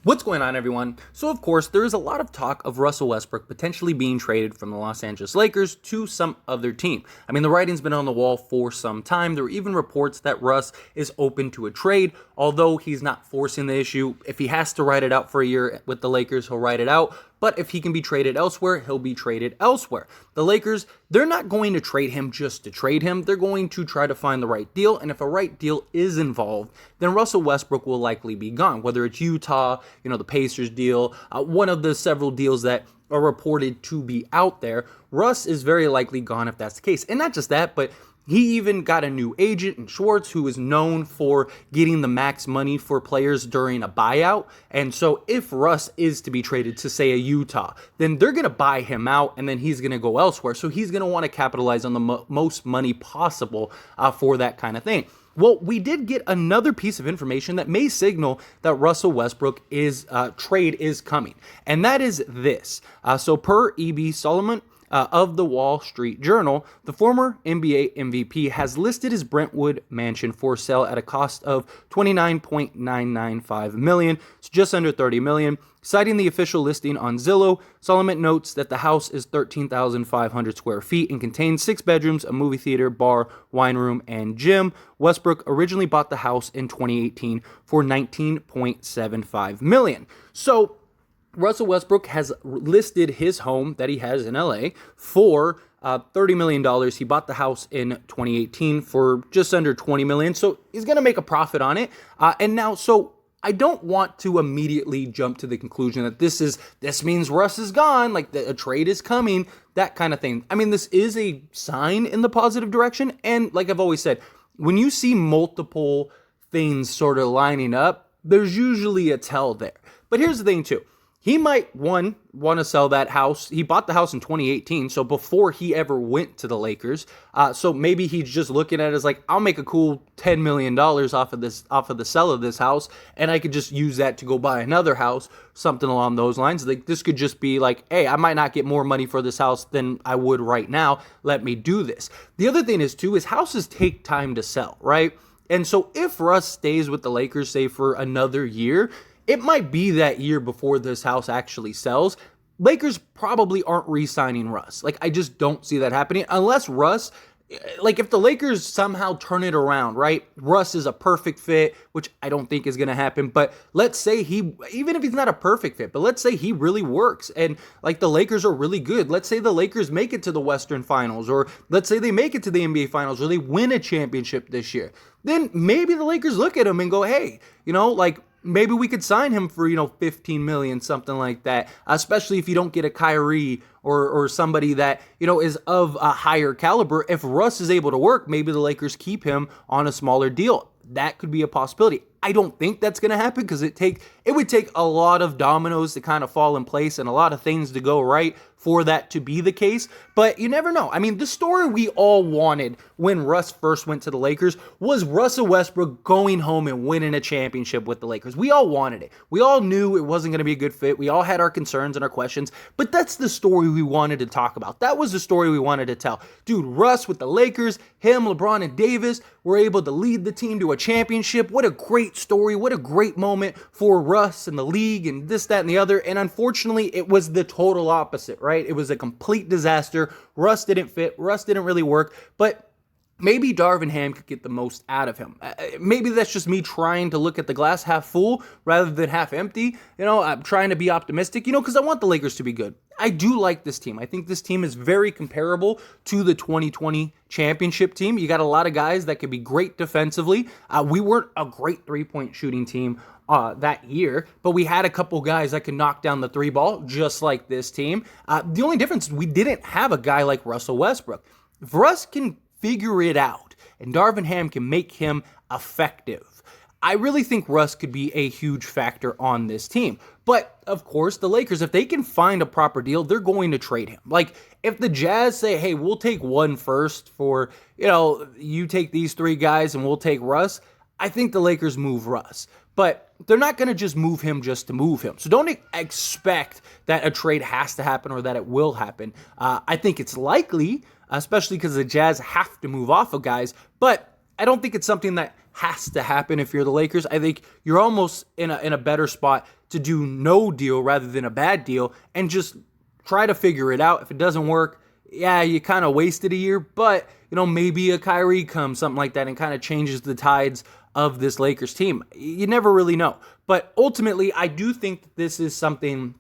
What's going on, everyone? So, of course, there is a lot of talk of Russell Westbrook potentially being traded from the Los Angeles Lakers to some other team. I mean, the writing's been on the wall for some time. There were even reports that Russ is open to a trade, although he's not forcing the issue. If he has to ride it out for a year with the Lakers, he'll ride it out. But if he can be traded elsewhere, he'll be traded elsewhere. The Lakers, they're not going to trade him just to trade him. They're going to try to find the right deal. And if a right deal is involved, then Russell Westbrook will likely be gone, whether it's Utah, the Pacers deal, one of the several deals that are reported to be out there. Russ is very likely gone if that's the case. And not just that, but he even got a new agent in Schwartz, who is known for getting the max money for players during a buyout. And so if Russ is to be traded to, say, a Utah, then they're going to buy him out and then he's going to go elsewhere. So he's going to want to capitalize on the most money possible for that kind of thing. Well, we did get another piece of information that may signal that Russell Westbrook trade is coming. And that is this. So per E.B. Solomon, of the Wall Street Journal, the former NBA MVP has listed his Brentwood mansion for sale at a cost of $29.995 million, so just under $30 million. Citing the official listing on Zillow, Solomon notes that the house is 13,500 square feet and contains 6 bedrooms, a movie theater, bar, wine room, and gym. Westbrook originally bought the house in 2018 for $19.75 million. So Russell Westbrook has listed his home that he has in LA for $30 million. He bought the house in 2018 for just under $20 million. So he's going to make a profit on it. So I don't want to immediately jump to the conclusion that this means Russ is gone, like a trade is coming, that kind of thing. I mean, this is a sign in the positive direction. And like I've always said, when you see multiple things sort of lining up, there's usually a tell there. But here's the thing too. He might, want to sell that house. He bought the house in 2018, so before he ever went to the Lakers. So maybe he's just looking at it as like, I'll make a cool $10 million off of the sale of this house, and I could just use that to go buy another house, something along those lines. Like, this could just be like, hey, I might not get more money for this house than I would right now. Let me do this. The other thing is, too, is houses take time to sell, right? And so if Russ stays with the Lakers, say, for another year, it might be that year before this house actually sells. Lakers probably aren't re-signing Russ. Like, I just don't see that happening unless Russ, like if the Lakers somehow turn it around, right? Russ is a perfect fit, which I don't think is going to happen. But let's say even if he's not a perfect fit, but let's say he really works and like the Lakers are really good. Let's say the Lakers make it to the Western Finals, or let's say they make it to the NBA Finals, or they win a championship this year. Then maybe the Lakers look at him and go, hey, maybe we could sign him for, $15 million, something like that, especially if you don't get a Kyrie or somebody that, is of a higher caliber. If Russ is able to work, maybe the Lakers keep him on a smaller deal. That could be a possibility. I don't think that's going to happen because it would take a lot of dominoes to kind of fall in place and a lot of things to go right for that to be the case. But you never know. I mean, the story we all wanted when Russ first went to the Lakers was Russell Westbrook going home and winning a championship with the Lakers. We all wanted it. We all knew it wasn't going to be a good fit. We all had our concerns and our questions, but that's the story we wanted to talk about. That was the story we wanted to tell. Dude, Russ with the Lakers, him, LeBron, and Davis were able to lead the team to a championship. What a great story. What a great moment for Russ and the league and this, that, and the other. And unfortunately, it was the total opposite, right? It was a complete disaster. Russ didn't fit. Russ didn't really work. But maybe Darvin Ham could get the most out of him. Maybe that's just me trying to look at the glass half full rather than half empty. I'm trying to be optimistic, because I want the Lakers to be good. I do like this team. I think this team is very comparable to the 2020 championship team. You got a lot of guys that could be great defensively. We weren't a great three-point shooting team that year, but we had a couple guys that could knock down the three ball just like this team. The only difference is we didn't have a guy like Russell Westbrook. If Russ can figure it out and Darvin Ham can make him effective, I really think Russ could be a huge factor on this team. But, of course, the Lakers, if they can find a proper deal, they're going to trade him. Like, if the Jazz say, hey, we'll take one first for, you take these 3 guys and we'll take Russ, I think the Lakers move Russ. But they're not going to just move him just to move him. So don't expect that a trade has to happen or that it will happen. I think it's likely, especially because the Jazz have to move off of guys. But I don't think it's something that has to happen if you're the Lakers. I think you're almost in a better spot to do no deal rather than a bad deal and just try to figure it out. If it doesn't work, yeah, you kind of wasted a year, but, maybe a Kyrie comes, something like that, and kind of changes the tides of this Lakers team. You never really know. But ultimately, I do think that this is something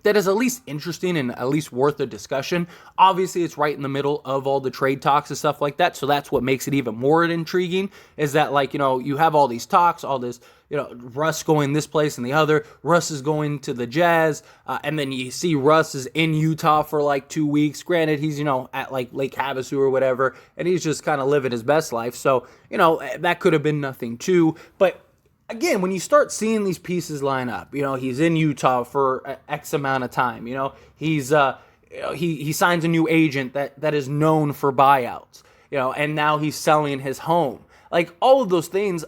that is at least interesting and at least worth a discussion. Obviously, it's right in the middle of all the trade talks and stuff like that, so that's what makes it even more intriguing, is that, you have all these talks, all this, Russ going this place and the other, Russ is going to the Jazz, and then you see Russ is in Utah for 2 weeks. Granted, he's, at Lake Havasu or whatever, and he's just kind of living his best life, so, that could have been nothing too, but again, when you start seeing these pieces line up, he's in Utah for X amount of time. He's he signs a new agent that is known for buyouts. And now he's selling his home. All of those things,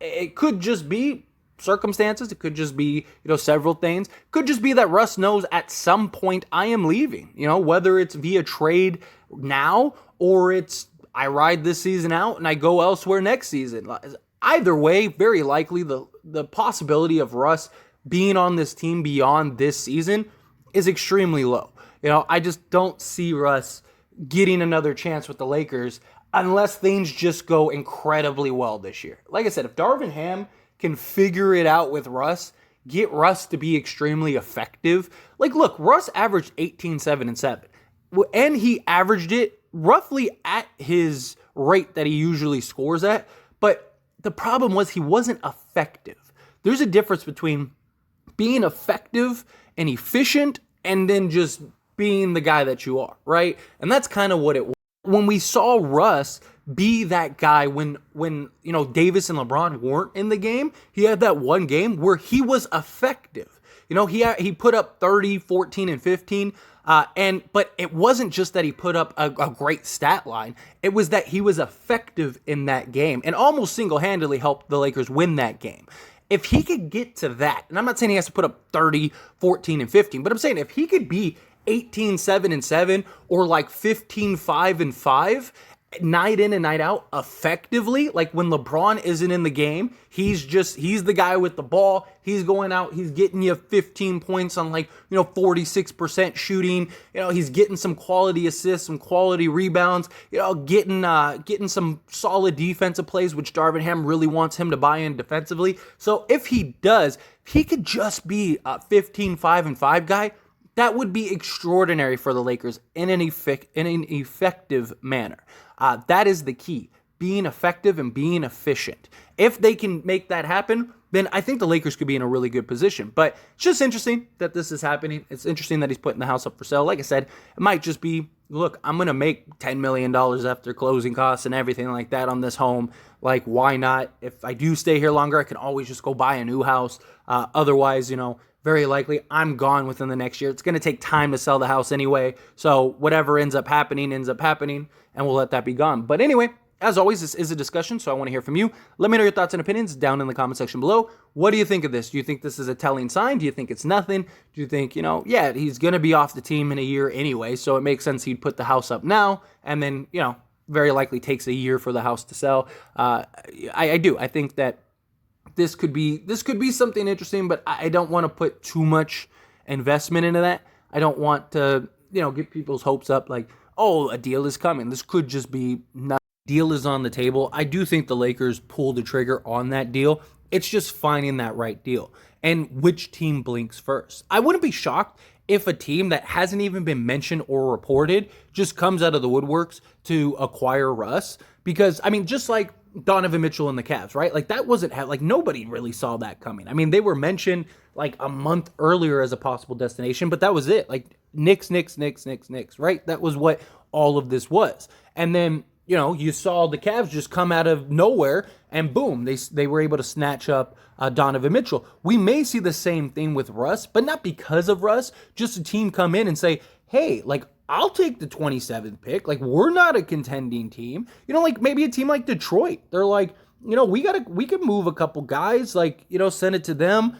it could just be circumstances. It could just be several things. It could just be that Russ knows at some point I am leaving. Whether it's via trade now or it's I ride this season out and I go elsewhere next season. Either way, very likely the possibility of Russ being on this team beyond this season is extremely low. I just don't see Russ getting another chance with the Lakers unless things just go incredibly well this year. Like I said, if Darvin Ham can figure it out with Russ, get Russ to be extremely effective. Look, Russ averaged 18, 7, and 7. And he averaged it roughly at his rate that he usually scores at. But the problem was he wasn't effective. There's a difference between being effective and efficient and then just being the guy that you are, right? And that's kind of what it was. When we saw Russ be that guy when Davis and LeBron weren't in the game, he had that one game where he was effective. He put up 30, 14, and 15. But it wasn't just that he put up a great stat line. It was that he was effective in that game and almost single-handedly helped the Lakers win that game. If he could get to that, and I'm not saying he has to put up 30, 14, and 15, but I'm saying if he could be 18, 7, and 7 or 15, 5, and 5, night in and night out effectively, when LeBron isn't in the game, he's the guy with the ball, he's going out, he's getting you 15 points on 46% shooting, he's getting some quality assists, some quality rebounds, getting some solid defensive plays, which Darvin Ham really wants him to buy in defensively. So if he could just be a 15, 5, and 5 guy, that would be extraordinary for the Lakers in an effective manner. That is the key, being effective and being efficient. If they can make that happen, then I think the Lakers could be in a really good position. But it's just interesting that this is happening. It's interesting that he's putting the house up for sale. Like I said, it might just be, look, I'm going to make $10 million after closing costs and everything like that on this home. Why not? If I do stay here longer, I can always just go buy a new house. Otherwise, very likely I'm gone within the next year. It's going to take time to sell the house anyway. So whatever ends up happening, and we'll let that be gone. But anyway, as always, this is a discussion, so I want to hear from you. Let me know your thoughts and opinions down in the comment section below. What do you think of this? Do you think this is a telling sign? Do you think it's nothing? Do you think, he's going to be off the team in a year anyway, so it makes sense he'd put the house up now, and then, very likely takes a year for the house to sell. I do. I think that this could be something interesting, but I don't want to put too much investment into that. I don't want to, get people's hopes up a deal is coming. This could just be not. Deal is on the table. I do think the Lakers pulled the trigger on that deal. It's just finding that right deal and which team blinks first. I wouldn't be shocked if a team that hasn't even been mentioned or reported just comes out of the woodworks to acquire Russ, because just like Donovan Mitchell and the Cavs, right? That wasn't nobody really saw that coming. They were mentioned a month earlier as a possible destination, but that was it. Knicks, right? That was what all of this was. And then, you saw the Cavs just come out of nowhere and boom, they were able to snatch up Donovan Mitchell. We may see the same thing with Russ, but not because of Russ, just a team come in and say, hey, I'll take the 27th pick. We're not a contending team. Maybe a team like Detroit. They're we could move a couple guys, send it to them,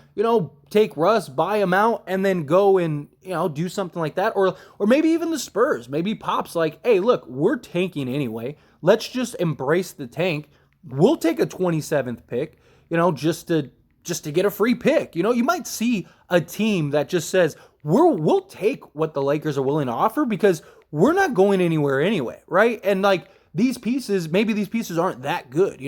take Russ, buy him out, and then go and, do something like that. Or maybe even the Spurs. Maybe Pop's hey, look, we're tanking anyway. Let's just embrace the tank. We'll take a 27th pick, just to just to get a free pick. You might see a team that just says, we'll take what the Lakers are willing to offer because we're not going anywhere anyway, right? And like maybe these pieces aren't that good,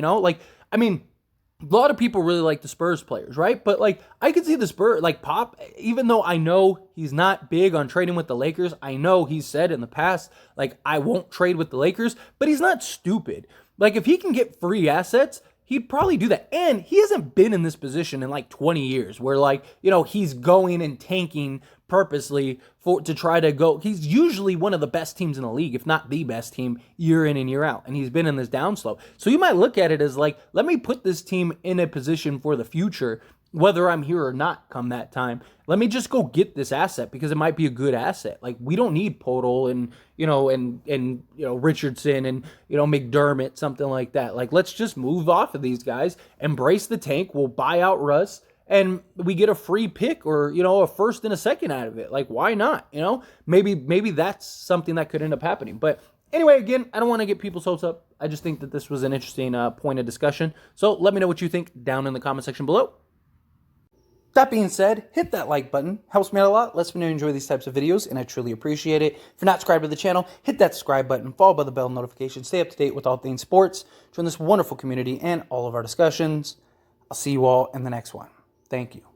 a lot of people really like the Spurs players, right? But like I could see the Spurs, like Pop, even though I know he's not big on trading with the Lakers, I know he's said in the past, like, I won't trade with the Lakers, but he's not stupid. Like if he can get free assets, he'd probably do that. And he hasn't been in this position in like 20 years where like, he's going and tanking purposely to try to go. He's usually one of the best teams in the league, if not the best team, year in and year out. And he's been in this down slope. So you might look at it as like, let me put this team in a position for the future, whether I'm here or not come that time. Let me just go get this asset because it might be a good asset. Like we don't need Podol and Richardson and McDermott, something like that. Like let's just move off of these guys, embrace the tank. We'll buy out Russ and we get a free pick or a first and a second out of it. Like why not? Maybe that's something that could end up happening. But anyway, again, I don't want to get people's hopes up. I just think that this was an interesting point of discussion. So let me know what you think down in the comment section below. That being said, hit that like button. Helps me out a lot. Lets me know you enjoy these types of videos, and I truly appreciate it. If you're not subscribed to the channel, hit that subscribe button, followed by the bell notification. Stay up to date with all things sports. Join this wonderful community and all of our discussions. I'll see you all in the next one. Thank you.